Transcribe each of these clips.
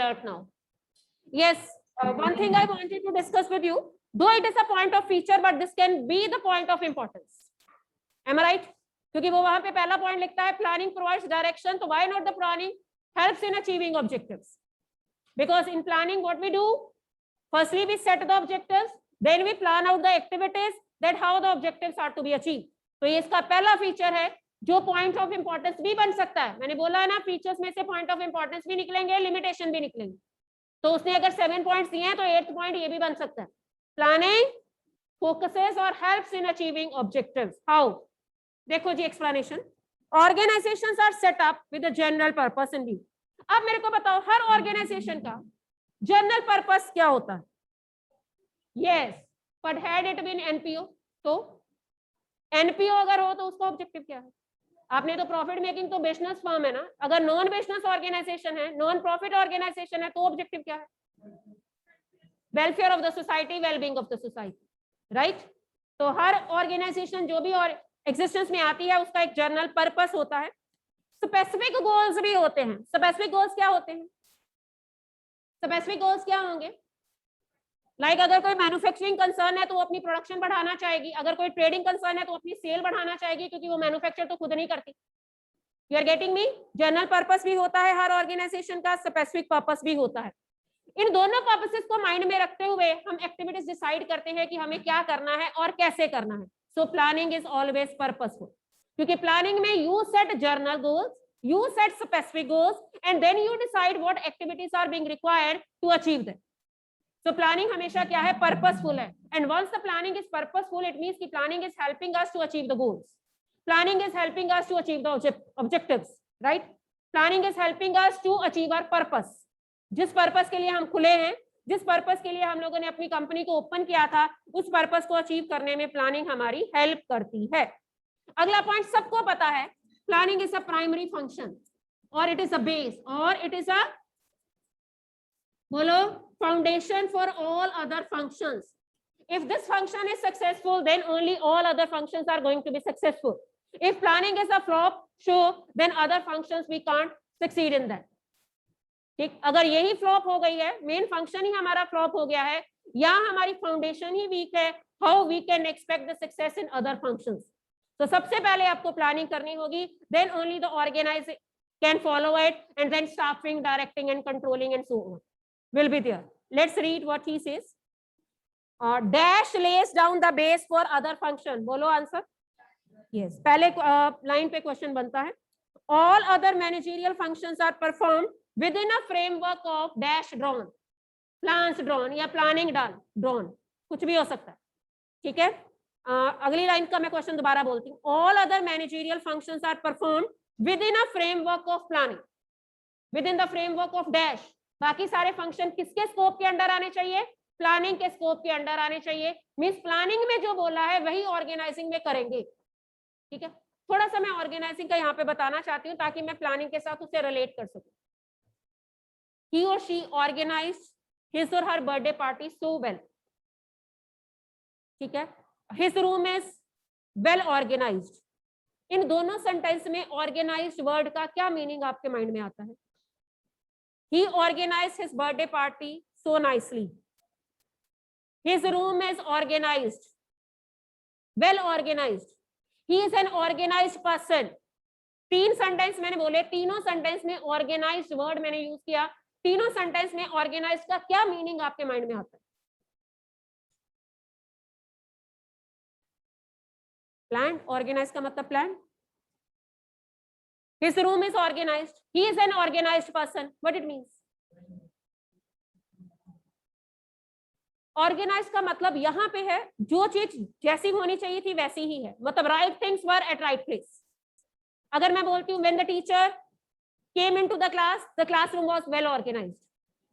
alert now. Yes, one thing I wanted to discuss with you, though it is a point of feature, but this can be the point of importance. Am I right? क्योंकि वो वहां पे पहला point लिखता है planning provides direction, तो why not the planning helps in achieving objectives? Because in planning what we do, firstly we set the objectives, then we plan out the activities that how the objectives are to be achieve. तो ये इसका पहला feature है जो point of importance भी बन सकता है. मैंने बोला है ना, फीचर्स में से पॉइंट ऑफ इंपॉर्टेंस भी निकलेंगे, लिमिटेशन भी निकलेंगे. तो उसने अगर 7 पॉइंट्स दिए हैं तो 8th पॉइंट ये भी बन सकता है. प्लानिंग फोकसेस और helps in achieving objectives. How? देखो जी explanation. Organisations are set up with a general purpose in view. अब मेरे को बताओ, हर ऑर्गेनाइजेशन का जनरल पर्पस क्या होता है? Yes, but had it been NPO, तो एनपीओ अगर हो तो उसका ऑब्जेक्टिव क्या है? आपने तो प्रॉफिट मेकिंग तो बिजनेस फर्म है ना. अगर नॉन बिजनेस ऑर्गेनाइजेशन है, नॉन प्रॉफिट ऑर्गेनाइजेशन है, तो ऑब्जेक्टिव क्या है? Welfare of the society, wellbeing of the society, right? तो हर ऑर्गेनाइजेशन जो भी और एग्जिस्टेंस में आती है उसका एक जनरल पर्पस होता है. स्पेसिफिक गोल्स भी होते हैं. स्पेसिफिक गोल्स क्या होते हैं? स्पेसिफिक गोल्स क्या होंगे? लाइक अगर कोई मैन्युफैक्चरिंग कंसर्न है तो वो अपनी प्रोडक्शन बढ़ाना चाहेगी. अगर कोई ट्रेडिंग कंसर्न है तो अपनी सेल बढ़ाना चाहेगी, क्योंकि वो मैन्युफैक्चर तो खुद नहीं करती. You are getting me? General purpose भी होता है हर ऑर्गेनाइजेशन का, स्पेसिफिक पर्पस भी होता है. इन दोनों पर्पसेस को माइंड में रखते हुए हम एक्टिविटीज डिसाइड करते हैं कि हमें क्या करना है और कैसे करना है. So planning is always purposeful, क्योंकि प्लानिंग में you set general goals, you set specific goals, and then you decide what activities are being required to achieve that. So planning हमेशा क्या है? Purposeful है. And once the planning is purposeful, it means कि planning is helping us to achieve the goals. Planning is helping us to achieve the objectives, right? Planning is helping us to achieve our purpose. जिस purpose के लिए हम खुले हैं, जिस purpose के लिए हम लोगों ने अपनी कंपनी को ओपन किया था, उस पर्पस को अचीव करने में प्लानिंग हमारी हेल्प करती है. अगला पॉइंट सबको पता है, planning is a primary function और इट इज अ बेस और इट इज अ, बोलो, foundation for all other functions. If this function is successful, then only all other functions are going to be successful. If planning is a flop show, then other functions we can't succeed in that. ठीक, अगर यही flop हो गई है, main function ही हमारा flop हो गया है, या हमारी फाउंडेशन ही वीक है, how we can expect the success in other functions? तो सबसे पहले आपको प्लानिंग करनी होगी, then only the organiser can follow it, and then staffing, directing and controlling and so on will be there. Let's read what he says. Dash lays down the base for other function. बोलो answer. Yes, पहले line पे question बनता है. All other managerial functions are performed within a framework of dash drawn, plans drawn या planning drawn, कुछ भी हो सकता है. ठीक है, अगली लाइन का मैं क्वेश्चन दोबारा बोलती हूँ. All other managerial functions are performed within a framework of planning, within the framework of dash. बाकी सारे फंक्शन किसके स्कोप के अंडर आने चाहिए? प्लानिंग के स्कोप के अंडर आने चाहिए. मींस प्लानिंग में जो बोला है वही ऑर्गेनाइजिंग में करेंगे. ठीक है, थोड़ा सा मैं ऑर्गेनाइजिंग का यहाँ पे बताना चाहती हूँ ताकि मैं प्लानिंग के साथ उसे रिलेट कर सकूं. He or she organized his or her birthday party so well. ठीक है, his room is well organized. इन दोनों सेंटेंस में ऑर्गेनाइज्ड वर्ड का क्या मीनिंग आपके माइंड में आता है? He organized his birthday party so nicely. His room is organized, well organized. He is an organized person. 3 sentence मैंने बोले, तीनों सेंटेंस में ऑर्गेनाइज्ड वर्ड मैंने यूज किया. तीनों सेंटेंस में ऑर्गेनाइज्ड का क्या मीनिंग आपके माइंड में आता है? प्लान. ऑर्गेनाइज का मतलब plan. His room is organized. He is an organized person. What it means? Organized का मतलब यहाँ पे है जो चीज जैसी होनी चाहिए थी वैसी ही है, मतलब right things were at right place. अगर मैं बोलती हूँ when the teacher came into the class, the classroom was well organized.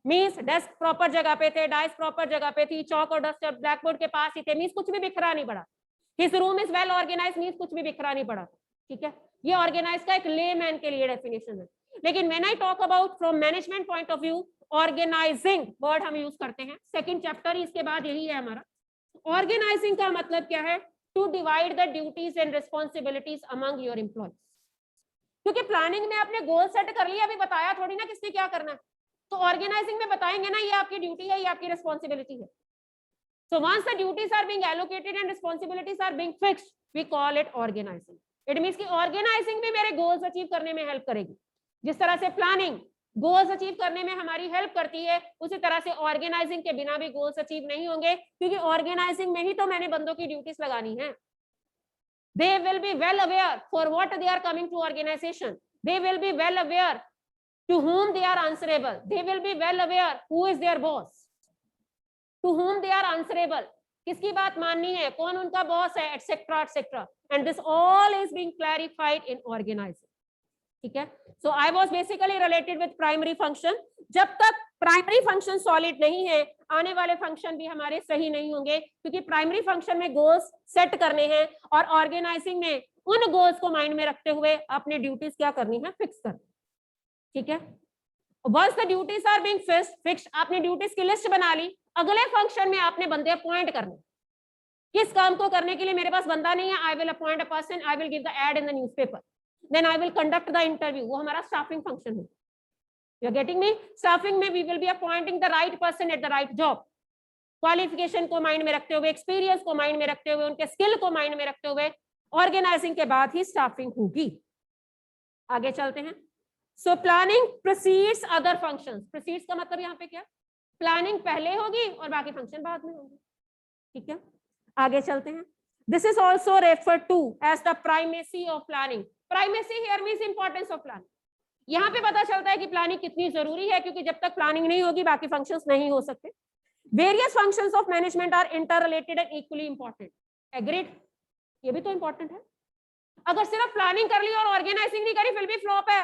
Means desk proper जगह पे थे, dice proper जगह पे थी, chalk और duster blackboard के पास ही थे. Means कुछ भी बिखरा नहीं पड़ा. His room is well organized means कुछ भी बिखरा नहीं पड़ा. ठीक है, ये ऑर्गेनाइज का एक लेमैन के लिए डेफिनेशन है. लेकिन when I talk about from management point of view, organising word हम यूज करते हैं. सेकंड चैप्टर इसके बाद यही है हमारा. ऑर्गेनाइजिंग का मतलब क्या है? To divide the duties and responsibilities among your employees. क्योंकि प्लानिंग में आपने गोल सेट कर लिया, अभी बताया थोड़ी ना किसने क्या करना है. तो ऑर्गेनाइजिंग में बताएंगे ना, ये आपकी ड्यूटी है, ये आपकी रिस्पॉन्सिबिलिटी है. So once the duties are being allocated and responsibilities are being fixed, we call it organizing. It means कि organizing भी मेरे goals achieve करने में help करेगी. जिस तरह से planning goals achieve करने में हमारी help करती है, उसी तरह से organizing के बिना भी goals achieve नहीं होंगे, क्योंकि organizing में ही तो मैंने बंदों की duties लगानी है. They will be well aware for what they are coming to organization. They will be well aware to whom they are answerable. They will be well aware who is their boss. To whom they are answerable, किसकी बात माननी है, कौन उनका boss है, et cetera et cetera. And this all is being clarified in organising. ठीक है. So I was basically related with primary function. जब तक प्राइमरी फंक्शन सॉलिड नहीं है, आने वाले फंक्शन भी हमारे सही नहीं होंगे, क्योंकि प्राइमरी फंक्शन में गोल्स सेट करने हैं और ऑर्गेनाइजिंग में उन गोल्स को माइंड में रखते हुए अपनी ड्यूटीज क्या करनी है, फिक्स करनी. ठीक है. Once the duties are being fixed, आपने ड्यूटीज की लिस्ट बना ली. अगले फंक्शन में आपने बंदे अपॉइंट करने. किस काम को करने के लिए मेरे पास बंदा नहीं है, I will appoint a person, I will give the ad in the newspaper, then I will conduct the interview. वो हमारा स्टाफिंग फंक्शन है. You are getting me. Staffing में we will be appointing the right person at the right job. Qualification को mind में रखते हुए, experience को mind में रखते हुए, उनके स्किल को माइंड में रखते हुए ऑर्गेनाइजिंग के बाद ही स्टाफिंग होगी. आगे चलते हैं. So planning precedes other functions. Precedes का मतलब यहाँ पे क्या, प्लानिंग पहले होगी और बाकी फंक्शन बाद में होंगे. ठीक है. आगे चलते हैं. This is also referred to as the primacy of planning. Primacy here means importance of planning. यहाँ पे पता चलता है कि प्लानिंग कितनी जरूरी है, क्योंकि जब तक प्लानिंग नहीं होगी बाकी फंक्शंस नहीं हो सकते. Various functions of management are interrelated and equally important. Agreed? ये भी तो इंपॉर्टेंट है. अगर सिर्फ प्लानिंग कर ली और ऑर्गेनाइजिंग नहीं करी फिर भी फ्लॉप है.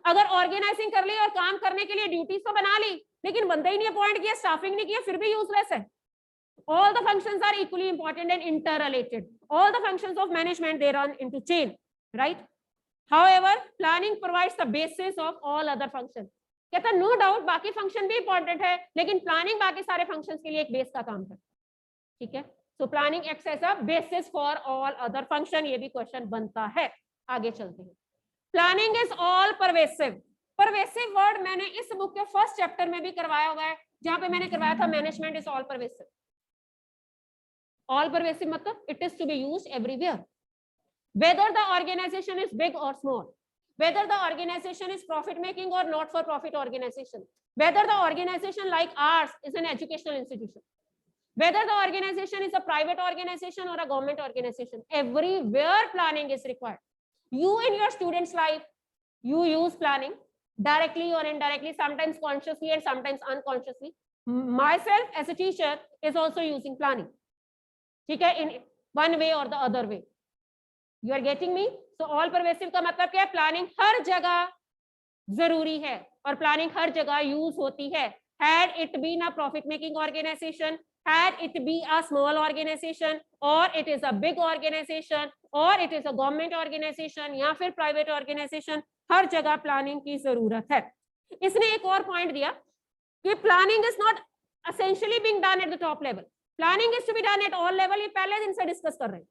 अगर ऑर्गेनाइजिंग कर ली और काम करने के लिए ड्यूटीज तो बना ली, लेकिन बंदे ही नहीं अपॉइंट किया, स्टाफिंग नहीं किया, फिर भी यूजलेस है. All the functions are equally important and interrelated. All the functions of management, they run into chain, right? However, planning provides the basis of all other functions. कहता नो डाउट बाकी function भी important है, लेकिन planning बाकी सारे functions के लिए एक बेस का काम करता है. ठीक है. So planning acts as a basis for all other function. ये भी क्वेश्चन बनता है. आगे चलते हैं. Planning is all pervasive. Pervasive word मैंने इस बुक के फर्स्ट चैप्टर में भी करवाया हुआ है, जहां पे मैंने करवाया था management is all pervasive. All pervasive मतलब it is to be used everywhere, whether the organisation is big और small, whether the organisation is profit making और not for profit organisation, whether the organisation like ours is an educational institution, whether the organization is a private organization or a government organization, everywhere planning is required. You in your students life, you use planning directly or indirectly, sometimes consciously and sometimes unconsciously. Myself as a teacher is also using planning, ठीक है, in one way or the other way. You are getting me? So all pervasive का मतलब क्या है, planning हर जगह जरूरी है और प्लानिंग हर जगह यूज होती है. Had it been a profit making organization, had it be a small organization, or it is a big organization, or it is a government organization या फिर private organization, हर जगह प्लानिंग की जरूरत है. इसने एक और पॉइंट दिया कि planning is not essentially being done at the top level, planning is to be done at all level. ये पहले दिन से डिस्कस कर रहे हैं.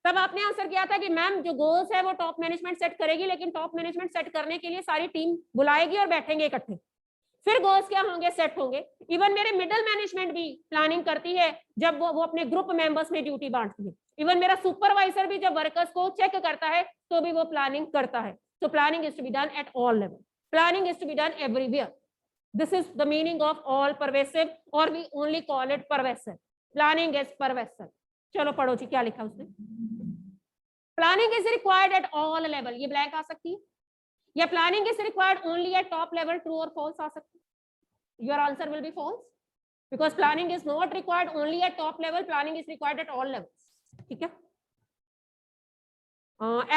तब आपने आंसर किया था कि मैम जो गोल्स है वो टॉप मैनेजमेंट सेट करेगी, लेकिन टॉप मैनेजमेंट सेट करने के लिए सारी टीम बुलाएगी और बैठेंगे इकट्ठे, फिर गोल्स क्या होंगे, सेट होंगे. इवन मेरे मिडिल मैनेजमेंट भी प्लानिंग करती है जब वो अपने ग्रुप मेंबर्स में ड्यूटी बांटती है. इवन मेरा सुपरवाइजर भी जब वर्कर्स को चेक करता है तो भी वो प्लानिंग करता है. So planning is to be done at all level, planning is to be done everywhere. This is the meaning of all pervasive, और we only call it pervasive. Planning is pervasive. चलो पढ़ो जी क्या लिखा उसने. Planning is required at all level, ये blank आ सकती है, या planning is required only at top level, true और फॉल्स आ सकती है. Your answer will be false because planning is not required only at top level, planning is required at all levels. ठीक है.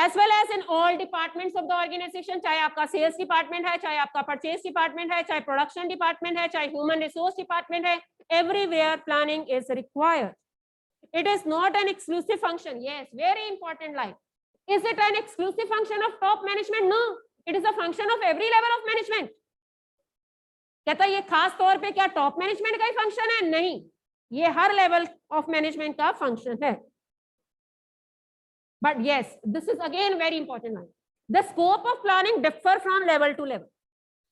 As well as in all departments of the organization, चाहे आपका sales department है, चाहे आपका purchase department है, चाहे production department है, चाहे ह्यूमन रिसोर्स डिपार्टमेंट है, everywhere planning is required. It is not an exclusive function. Yes, very important line. Is it an exclusive function of top management? No, it is a function of every level of management. कहता ये खास तौर पे क्या top management का ही function है? नहीं, ये हर लेवल ऑफ मैनेजमेंट का फंक्शन है. But yes, this is again very important line. The scope of planning differ from level to level.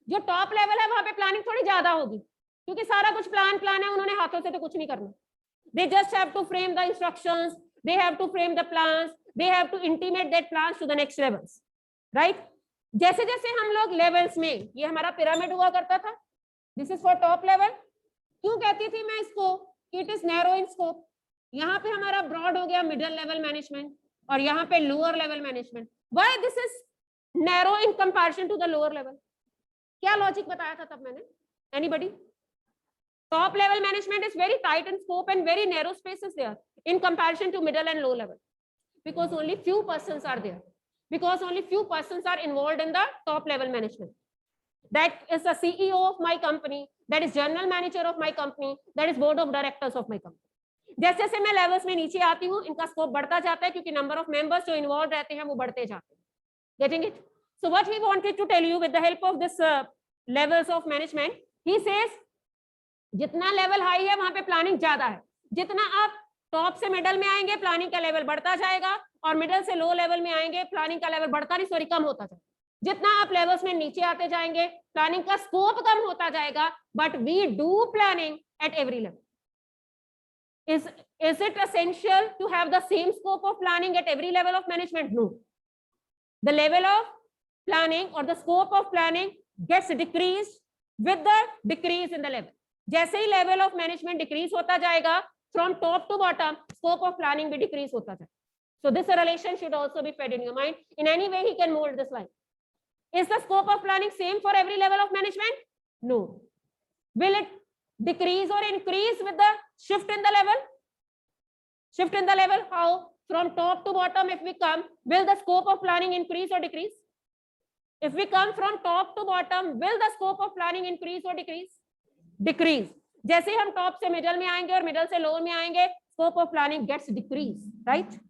जो टॉप लेवल है वहां पे प्लानिंग थोड़ी ज्यादा होगी, क्योंकि सारा कुछ प्लान है, उन्होंने हाथों से तो कुछ नहीं करना. They just have to frame the instructions, they have to frame the plans, they have to intimate that plans to the next levels, right? जैसे जैसे हम लोग लेवल्स में, ये हमारा पिरामिड हुआ करता था, this is for top level. क्यों कहती थी मैं इसको कि it is narrow in scope. यहाँ पे हमारा ब्रॉड हो गया मिडिल लेवल मैनेजमेंट, और यहाँ पे lower level management. Why this is narrow in comparison to the lower level? क्या लॉजिक बताया था तब मैंने? Anybody? Top level management is very tight in scope and very narrow spaces there in comparison to middle and low level, because only few persons are there, because only few persons are involved in the top level management. That is the CEO of my company, that is general manager of my company, that is board of directors of my company. जैसे जैसे मैं levels में नीचे आती हूँ, इनका scope बढ़ता जाता है, क्योंकि नंबर ऑफ मेंबर्स जो इन्वॉल्व रहते हैं वो बढ़ते जाते हैं. Getting it? So what he wanted to tell you with the help of this levels of management, he says जितना लेवल हाई है वहां पे प्लानिंग ज्यादा है. जितना आप टॉप से मिडल में आएंगे प्लानिंग का लेवल बढ़ता जाएगा, और मिडल से लो लेवल में आएंगे प्लानिंग का लेवल बढ़ता नहीं, सॉरी कम होता जाएगा. जितना आप लेवल्स में नीचे आते जाएंगे प्लानिंग का स्कोप कम होता जाएगा. But we do planning at every level. Is it essential to have the same scope of planning at every level of management? No. The level of planning or the scope of planning gets decreased with the decrease in the level. जैसे ही level of management decrease होता जाएगा from top to bottom, scope of planning भी डिक्रीज होता जाएगा. So this relation should also be fed in your mind. In any way he can mould this line. Is the scope of planning same for every level of management? No. Will it decrease or increase with the shift in the level? Shift in the level, how? From top to bottom if we come, will the scope of planning increase or decrease? If we come from top to bottom, will the scope of planning increase or decrease? Decrease. जैसे हम top से middle में आएंगे और middle से lower में आएंगे, scope of planning gets decrease, right?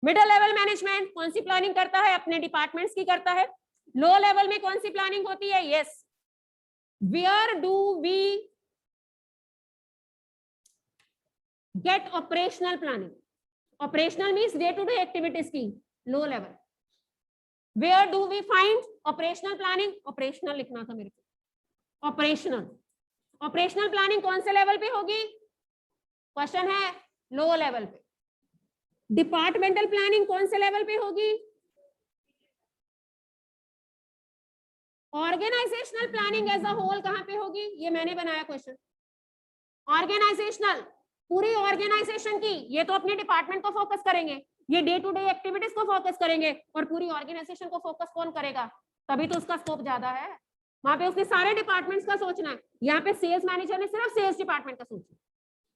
Middle level management कौन सी प्लानिंग करता है? अपने डिपार्टमेंट्स की करता है. लो लेवल में कौन सी प्लानिंग होती है? Yes. Where do we get operational planning? Operational means day-to-day activities की low level. Where do we find operational planning? Operational लिखना था मेरे को. Operational. Operational planning कौन से लेवल पे होगी? क्वेश्चन है लो लेवल पे. डिपार्टमेंटल प्लानिंग कौन से लेवल पे होगी? Organisational planning as a whole कहां पे होगी? ये मैंने बनाया क्वेश्चन. ऑर्गेनाइजेशनल, पूरी ऑर्गेनाइजेशन की, ये तो अपने डिपार्टमेंट को फोकस करेंगे, ये डे टू डे एक्टिविटीज को फोकस करेंगे, और पूरी ऑर्गेनाइजेशन को फोकस कौन करेगा? तभी तो उसका स्कोप ज्यादा है. वहां पे उसने सारे डिपार्टमेंट्स का सोचना है. यहाँ पे सेल्स मैनेजर ने सिर्फ सेल्स डिपार्टमेंट का सोचना है,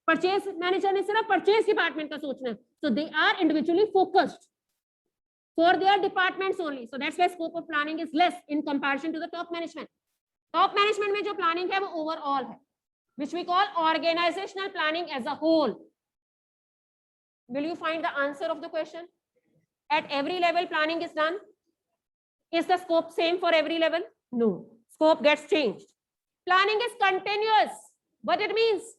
परचेज मैनेजर ने सिर्फ परचेज डिपार्टमेंट का सोचना है. So they are individually focused for their departments only. So that's why scope of planning is less in comparison to the top management. Top management में जो planning है वो overall है, which we call organizational planning as a whole. Will you find the answer of the question? At every level planning is done. Is the scope same for every level? No. Scope gets changed. Planning is continuous. What it means?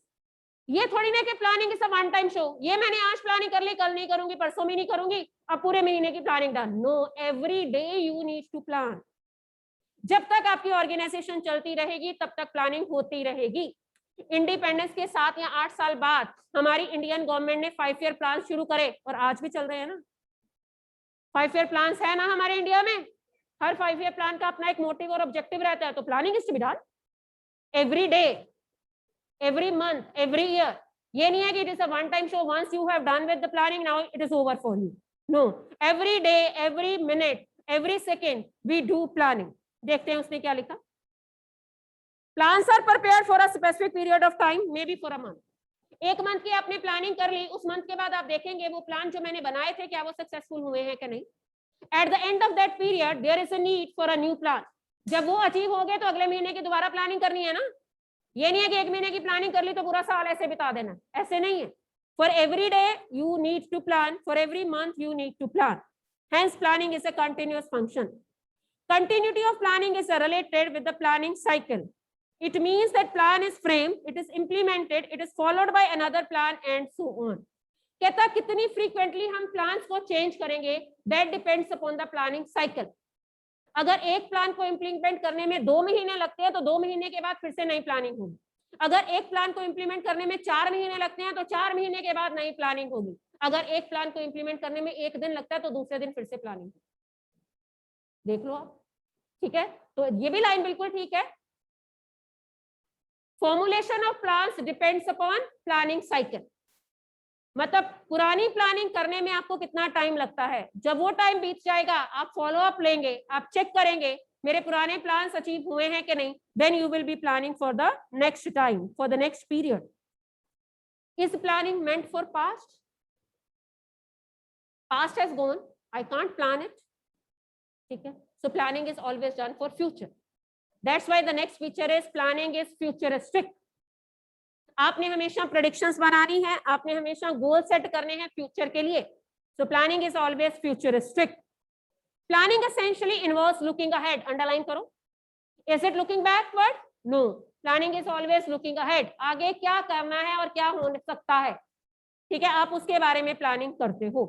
ये थोड़ी ना कि planning is a one time show. ये मैंने आज planning कर ली, कल नहीं करूंगी, परसों में नहीं करूंगी, अब पूरे महीने की planning done. No, every day you need to plan. जब तक आपकी ऑर्गेनाइजेशन चलती रहेगी तब तक प्लानिंग होती रहेगी. इंडिपेंडेंस के 7 या 8 साल बाद हमारी इंडियन गवर्नमेंट ने 5 ईयर प्लान शुरू करे, और आज भी चल रहे हैं ना. 5 ईयर प्लान है ना हमारे इंडिया में. हर 5 ईयर प्लान का अपना एक मोटिव और ऑब्जेक्टिव रहता है. तो planning is to be done every day, every month, every year. ये नहीं है कि it is a one time show, once you have done with the planning now it is over for you. No, every day, every minute, every second we do planning. देखते हैं उसने क्या लिखा. Plans are prepared for a specific period of time, maybe for a month. एक month की आपने planning कर ली, उस मंथ के बाद आप देखेंगे वो प्लान जो मैंने बनाए थे क्या वो सक्सेसफुल हुए हैं कि नहीं. At the end of that period there is a need for a new plan. जब वो अचीव हो गए तो अगले महीने की दोबारा प्लानिंग करनी है ना. ये नहीं है कि एक महीने की प्लानिंग कर ली तो पूरा साल ऐसे बिता देना, ऐसे नहीं है. For every day you need to plan, for every month you need to plan. Hence planning is a continuous function. Continuity of planning is related with the planning cycle. It means that plan is framed, it is implemented, it is followed by another plan and so on. कहता कितनी frequently हम plans को change करेंगे, that depends upon the planning cycle. अगर एक plan को implement करने में 2 महीने लगते हैं तो 2 महीने के बाद फिर से नई प्लानिंग होगी। अगर एक प्लान को इम्प्लीमेंट करने में 4 महीने लगते हैं तो 4 महीने के बाद नई प्लानिंग होगी। अगर एक प्लान को इम्प्लीमेंट करने में 1 दिन लगता है तो दूसरे दिन फिर से प्लानिंग। देख लो आप, ठीक है। तो ये भी लाइन बिल्कुल ठीक है। Formulation of plans depends upon planning cycle. मतलब पुरानी प्लानिंग करने में आपको कितना टाइम लगता है, जब वो टाइम बीत जाएगा आप फॉलो अप लेंगे, आप चेक करेंगे मेरे पुराने प्लान्स अचीव हुए हैं कि नहीं, then you will be planning for the next time, for the next period. Is planning meant for past? Past has gone, I can't plan it, ठीक है। So planning is always done for future. That's why the next feature is planning is futuristic. आपने हमेशा predictions बनानी है, आपने हमेशा goal set करने हैं फ्यूचर के लिए। So planning is always futuristic. Planning essentially involves looking ahead, underline करो। Is it looking backward? No, planning is always looking ahead. आगे क्या करना है और क्या हो सकता है, ठीक है, आप उसके बारे में प्लानिंग करते हो।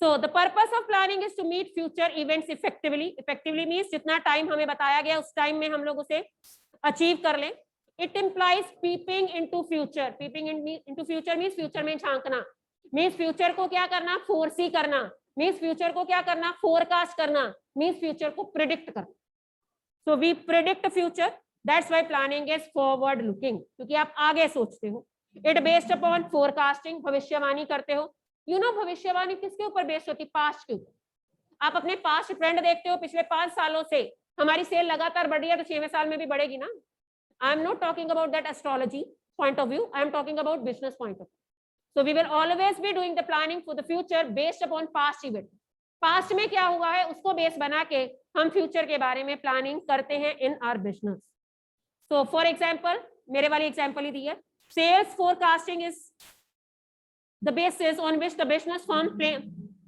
So the purpose of planning is to meet future events effectively. Effectively means जितना टाइम हमें बताया गया उस टाइम में हम लोग उसे अचीव कर लें। It implies peeping into future. Peeping into future means future में झांकना, means future को क्या करना, foresee करना, means future को क्या करना, forecast करना, means future को predict करना. So we predict future. That's why planning is forward looking, क्योंकि आप आगे सोचते हो. It based upon forecasting, भविष्यवाणी करते हो. You know भविष्यवाणी किसके ऊपर बेस्ड होती है? पास्ट के ऊपर. आप अपने पास्ट ट्रेंड देखते हो, पिछले 5 सालों से हमारी सेल लगातार बढ़ रही है तो 6वें साल में भी बढ़ेगी ना. I am not talking about that astrology point of view. I am talking about business point of view. So we will always be doing the planning for the future based upon past event. Past में क्या हुआ है उसको base बना के हम future के बारे में प्लानिंग करते हैं in our business. So for example, मेरे वाली एग्जांपल ही दी है. Sales forecasting is the basis on which the business firm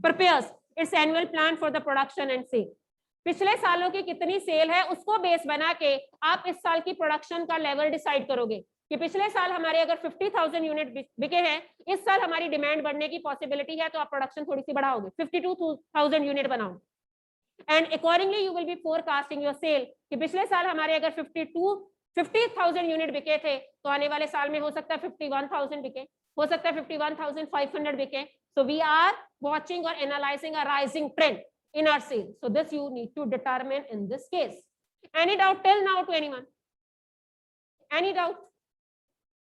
prepares its annual plan for the production and sale. पिछले सालों की कितनी सेल है उसको बेस बना के आप इस साल की प्रोडक्शन का लेवल डिसाइड करोगे कि पिछले साल हमारे अगर 50,000 यूनिट बिके हैं, इस साल हमारी डिमांड बढ़ने की पॉसिबिलिटी है तो आप प्रोडक्शन थोड़ी सी बढ़ाओगे, 52,000 यूनिट बनाओगे। And accordingly you will be forecasting your sale कि पिछले साल हमारे अगर 50,000 यूनिट बिके थे तो आने वाले साल में हो सकता है 51,000 बिके, हो सकता है 51,500 बिके। सो वी आर वॉचिंग और analysing a rising trend in our sales. So this you need to determine in this case. Any doubt till now to anyone? Any doubt?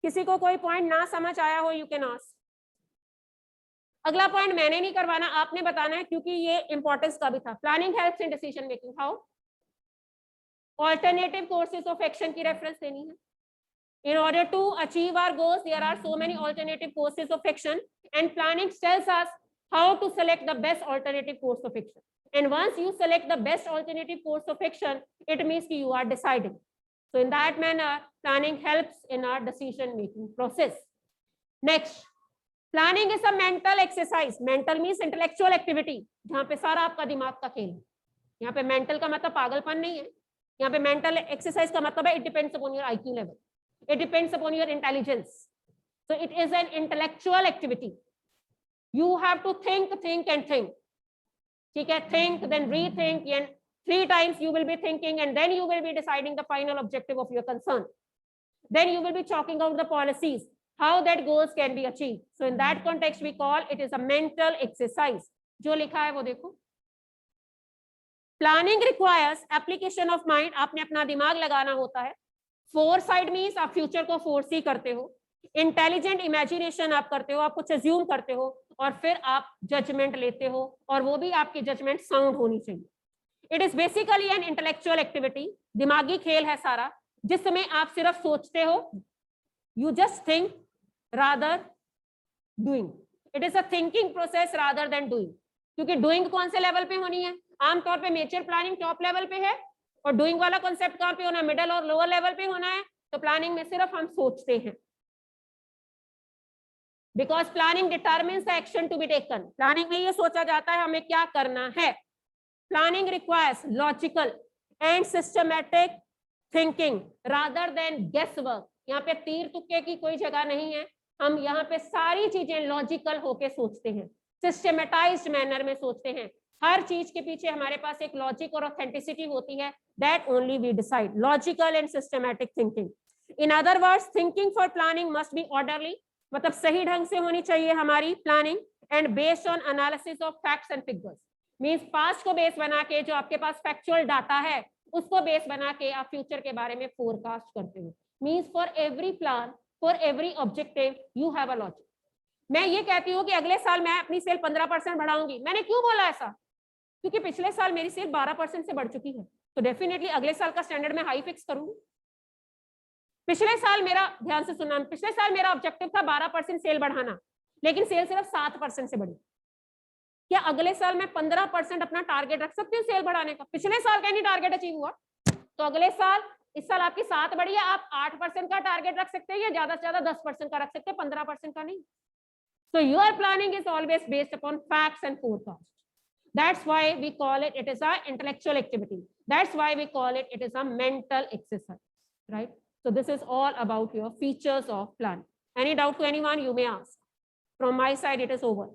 किसी को कोई पॉइंट ना समझ आया हो you can ask. अगला point मैंने नहीं करवाना, आपने बताना है क्योंकि ये इंपॉर्टेंस का भी था. Planning helps in decision making. How? Alternative courses of action की रेफरेंस देनी है. In order to achieve our goals, there are so many alternative courses of action, and planning tells us how to select the best alternative course of action. And once you select the best alternative course of action, it means you are deciding. So in that manner, planning helps in our decision making process. Next, planning is a mental exercise. Mental means intellectual activity. जहाँ पे सारा आपका दिमाग का खेल. यहाँ पे mental का मतलब पागलपन नहीं है. यहाँ पे mental exercise का मतलब है it depends upon your IQ level. It depends upon your intelligence. So it is an intellectual activity. You have to think and think. ठीक है, think, then rethink, and 3 times you will be thinking, and then you will be deciding the final objective of your concern. Then you will be chalking out the policies, how that goals can be achieved. So in that context, we call it is a mental exercise. जो लिखा है वो देखो. Planning requires application of mind. आपने अपना दिमाग लगाना होता है. Foresight means आप फ्यूचर को फोरसी करते हो. इंटेलिजेंट इमेजिनेशन आप करते हो, आप कुछ अज्यूम करते हो और फिर आप जजमेंट लेते हो, और वो भी आपकी जजमेंट साउंड होनी चाहिए. It is basically an intellectual activity. दिमागी खेल है सारा, जिसमें आप सिर्फ सोचते हो. You just think rather doing. It is a thinking process rather than doing. क्योंकि डूइंग कौन से लेवल पे होनी है? आमतौर पे मेजर प्लानिंग टॉप लेवल पे है, और डूइंग वाला कॉन्सेप्ट कहाँ पे होना है? मिडल और लोअर लेवल पे होना है. तो प्लानिंग में सिर्फ हम सोचते हैं. Because planning determines the action to be taken. Planning में ये सोचा जाता है हमें क्या करना है. Planning requires logical and systematic thinking rather than guesswork. यहाँ पे तीर तुक्के की कोई जगह नहीं है. हम यहाँ पे सारी चीजें लॉजिकल होके सोचते हैं, सिस्टमेटाइज्ड मैनर में सोचते हैं. हर चीज के पीछे हमारे पास एक लॉजिक और ऑथेंटिसिटी होती है, that only we decide, logical and systematic thinking. In other words, thinking for planning must be orderly, मतलब सही ढंग से होनी चाहिए हमारी planning, and based on analysis of facts and figures, means past को बेस बना के, जो आपके पास फैक्चुअल डाटा है उसको बेस बना के आप फ्यूचर के बारे में फोरकास्ट करते हो। Means for every plan, for every objective you have a logic. मैं ये कहती हूँ कि अगले साल मैं अपनी सेल 15% बढ़ाऊंगी, मैंने क्यों बोला ऐसा? क्योंकि पिछले साल मेरी सेल 12% से बढ़ चुकी है, तो डेफिनेटली अगले साल का स्टैंडर्ड मैं हाई फिक्स करूंगी। पिछले साल मेरा, ध्यान से सुनना, पिछले साल मेरा ऑब्जेक्टिव था 12% सेल बढ़ाना, लेकिन सेल सिर्फ 7% से बढ़ी। क्या अगले साल मैं 15% अपना टारगेट रख सकती हूँ सेल बढ़ाने का? पिछले साल का नहीं टारगेट अचीव हुआ, तो अगले साल, इस साल आपकी 7 बढ़ी है, आप 8% का टारगेट रख सकते हैं, या ज्यादा से ज्यादा 10% का रख सकते हैं, 15% का नहीं। So your planning is always based upon facts and forecast. That's why we call it is a intellectual activity. That's why we call it is a mental exercise, right? So this is all about your features of plan. Any doubt to anyone, you may ask. From my side, it is over.